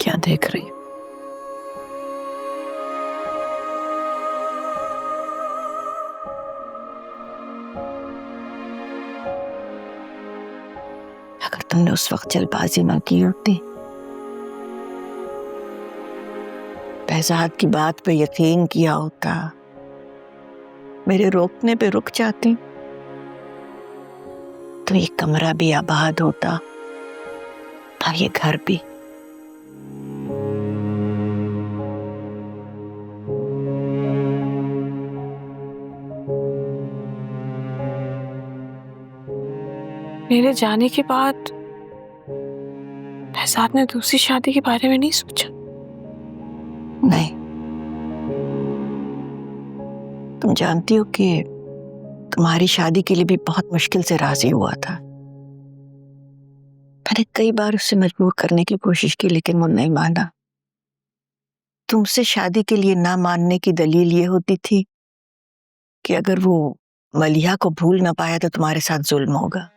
क्या देख रही? अगर तुमने उस वक्त जल्दबाजी ना की होती, बहजाद की बात पे यकीन किया होता, मेरे रोकने पे रुक जाती, तो ये कमरा भी आबाद होता और ये घर भी। मेरे जाने के बाद बहजाद ने दूसरी शादी के बारे में नहीं सोचा? नहीं, तुम जानती हो कि तुम्हारी शादी के लिए भी बहुत मुश्किल से राजी हुआ था। मैंने कई बार उसे मजबूर करने की कोशिश की, लेकिन वो नहीं माना। तुमसे शादी के लिए ना मानने की दलील ये होती थी कि अगर वो मलिहा को भूल ना पाया तो तुम्हारे साथ जुल्म होगा।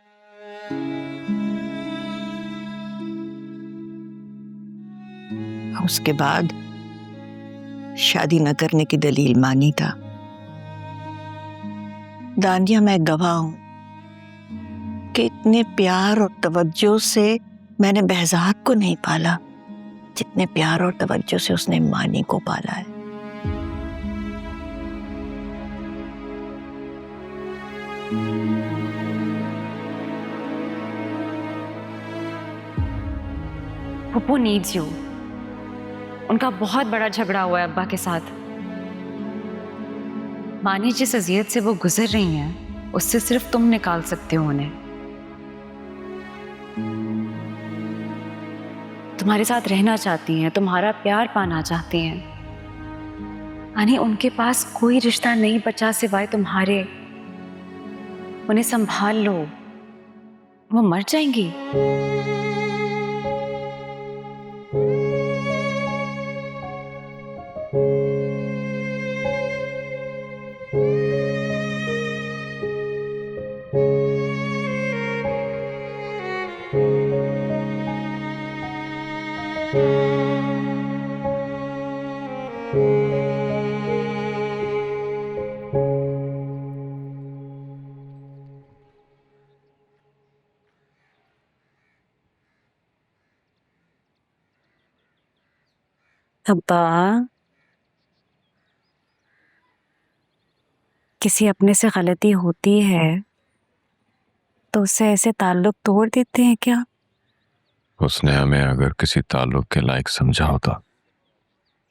उसके बाद शादी न करने की दलील मानी था। दानिया, मैं गवाह हूं कि इतने प्यार और तवज्जो से मैंने बहजाद को नहीं पाला जितने प्यार और तवज्जो से उसने मानी को पाला है। Pappu needs you. उनका बहुत बड़ा झगड़ा हुआ है अब्बा के साथ। मानी जिस अजियत से वो गुजर रही हैं, उससे सिर्फ तुम निकाल सकते हो उन्हें। तुम्हारे साथ रहना चाहती हैं, तुम्हारा प्यार पाना चाहती हैं। यानी उनके पास कोई रिश्ता नहीं बचा सिवाय तुम्हारे। उन्हें संभाल लो, वो मर जाएंगी। अब्बा, किसी अपने से गलती होती है तो उससे ऐसे ताल्लुक तोड़ देते हैं क्या? उसने हमें अगर किसी ताल्लुक के लायक समझा होता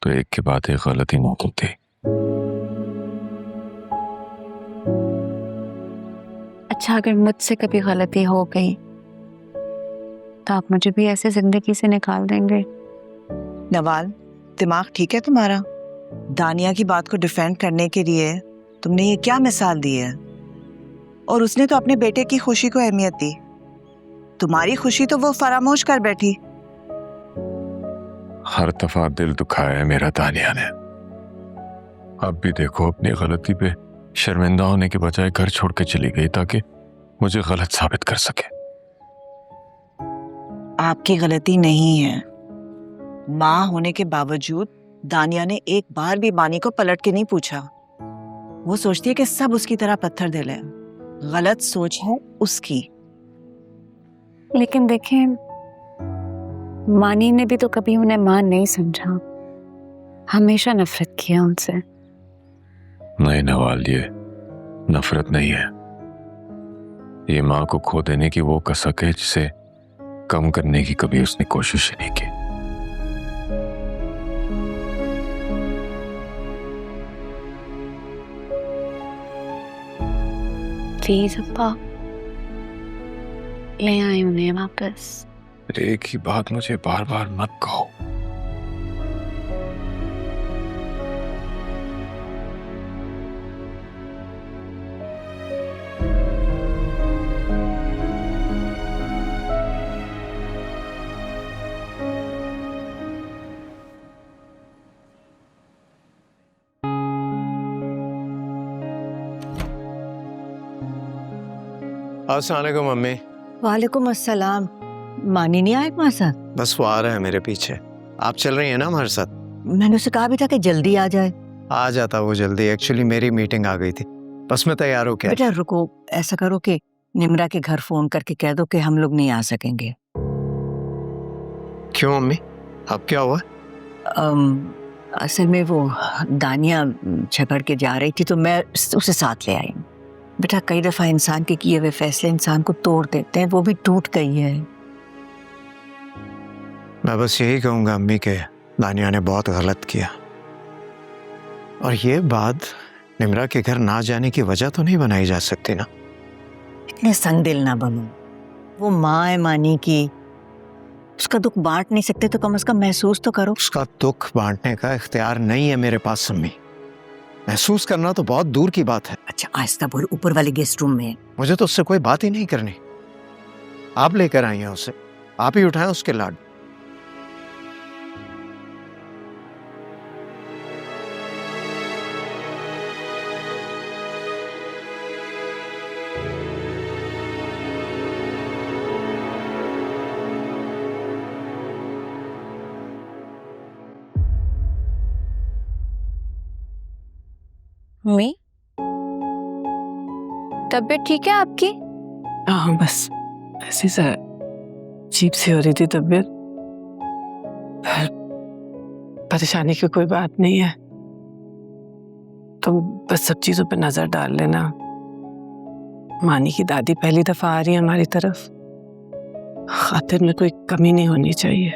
तो एक के बाद एक गलती नहीं होती। अच्छा, अगर मुझसे कभी गलती हो गई तो आप मुझे भी ऐसे जिंदगी से निकाल देंगे? नवाल, दिमाग ठीक है तुम्हारा? दानिया की बात को डिफेंड करने के लिए तुमने ये क्या मिसाल दी है? और उसने तो अपने बेटे की खुशी को अहमियत दी, तुम्हारी खुशी तो वो फरामोश कर बैठी। हर दफा दिल दुखाया है मेरा दानिया ने। अब भी देखो, अपनी गलती पे शर्मिंदा होने के बजाय घर छोड़ के चली गई ताकि मुझे गलत साबित कर सके। आपकी गलती नहीं है। माँ होने के बावजूद दानिया ने एक बार भी बानी को पलट के नहीं पूछा। वो सोचती है कि सब उसकी तरह पत्थर दिल है। गलत सोच है उसकी। लेकिन देखें, मानी ने भी तो कभी उन्हें मां नहीं समझा, हमेशा नफरत किया उनसे। नहीं नवाल, ये नफरत नहीं है। ये माँ को खो देने की वो कसक है जिसे कम करने की कभी उसने कोशिश ही नहीं की। प्लीज अब्बा, ले आए उन्हें वापस। एक ही बात मुझे बार बार मत कहो। अस्सलाम वालेकुम मम्मी। वालेकुम अस्सलाम। मानी नहीं आए तुम्हारे साथ? बस वो आ रहा है मेरे पीछे। आप चल रही हैं ना हमारे साथ? मैंने उसे कहा भी था कि जल्दी आ जाए। आ जाता वो जल्दी, एक्चुअली मेरी मीटिंग आ गई थी, बस मैं तैयार हो क्या। बेटा रुको, ऐसा करो कि निम्रा के घर फोन करके कह दो कि हम लोग नहीं आ सकेंगे। क्यों अम्मी, अब क्या हुआ? असल में वो दानिया झगड़ के जा रही थी तो मैं उसे साथ ले आई। बेटा कई दफा इंसान के किए हुए फैसले इंसान को तोड़ देते हैं, वो भी टूट गई है। मैं बस यही कहूंगा अम्मी के दानिया ने बहुत गलत किया, और ये बात निम्रा के घर ना जाने की वजह तो नहीं बनाई जा सकती ना। इतने संगदिल ना बनो, वो माँ है मानी की, उसका दुख बांट नहीं सकते तो कम से कम महसूस तो करो। उसका दुख बांटने का इख्तियार नहीं है मेरे पास अम्मी, महसूस करना तो बहुत दूर की बात है। अच्छा आहिस्ता बोल, ऊपर वाले गेस्ट रूम में। मुझे तो उससे कोई बात ही नहीं करनी, आप लेकर आई हैं उसे, आप ही उठाएं उसके लाड। मम्मी, तबीयत ठीक है आपकी? हाँ बस ऐसी सा अजीब सी हो रही थी तबीयत। परेशानी की कोई बात नहीं है, तुम बस सब चीजों पे नजर डाल लेना। मानी की दादी पहली दफा आ रही है हमारी तरफ, खातिर में कोई कमी नहीं होनी चाहिए।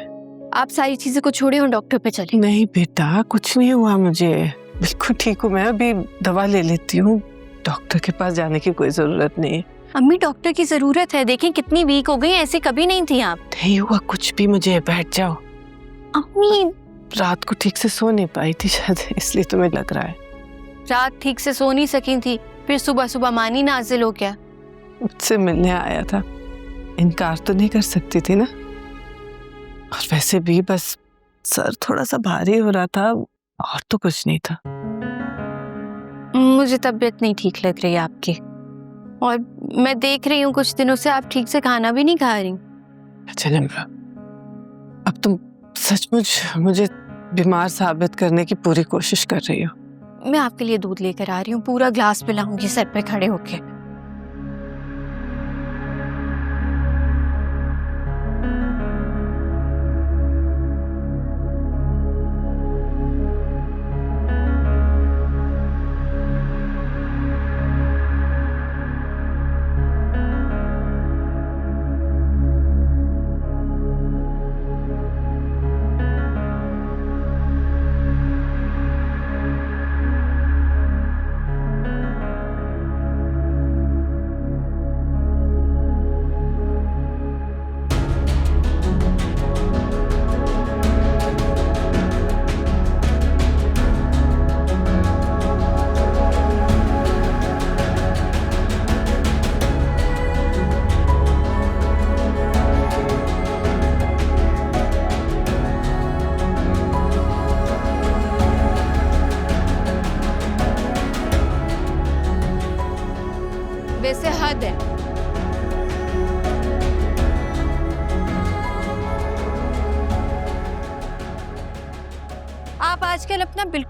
आप सारी चीजें को छोड़े और डॉक्टर पे चले। नहीं बेटा, कुछ नहीं हुआ मुझे, बिल्कुल ठीक हूँ मैं, अभी दवा ले लेती हूँ, डॉक्टर के पास जाने की कोई जरूरत नहीं है। अम्मी डॉक्टर की जरूरत है, देखें कितनी वीक हो गई, ऐसे कभी नहीं थी आप। नहीं हुआ कुछ भी, मुझे बैठ जाओ। अम्मी रात को ठीक से सो नहीं पाई थी शायद, इसलिए तुम्हें लग रहा है। रात ठीक से सो नहीं सकी थी, फिर सुबह सुबह मानी नाजिल हो गया। मुझसे मिलने आया था, इनकार तो नहीं कर सकती थी ना। और वैसे भी बस सर थोड़ा सा भारी हो रहा था, और तो कुछ नहीं था। मुझे तबीयत नहीं ठीक लग रही है आपकी, और मैं देख रही हूँ कुछ दिनों से आप ठीक से खाना भी नहीं खा रही। अच्छा निम्रा, अब तुम सचमुच मुझे बीमार साबित करने की पूरी कोशिश कर रही हो। मैं आपके लिए दूध लेकर आ रही हूँ, पूरा ग्लास पिलाऊंगी सर पे खड़े होके। वैसे हद है। आप आजकल अपना बिल्कुल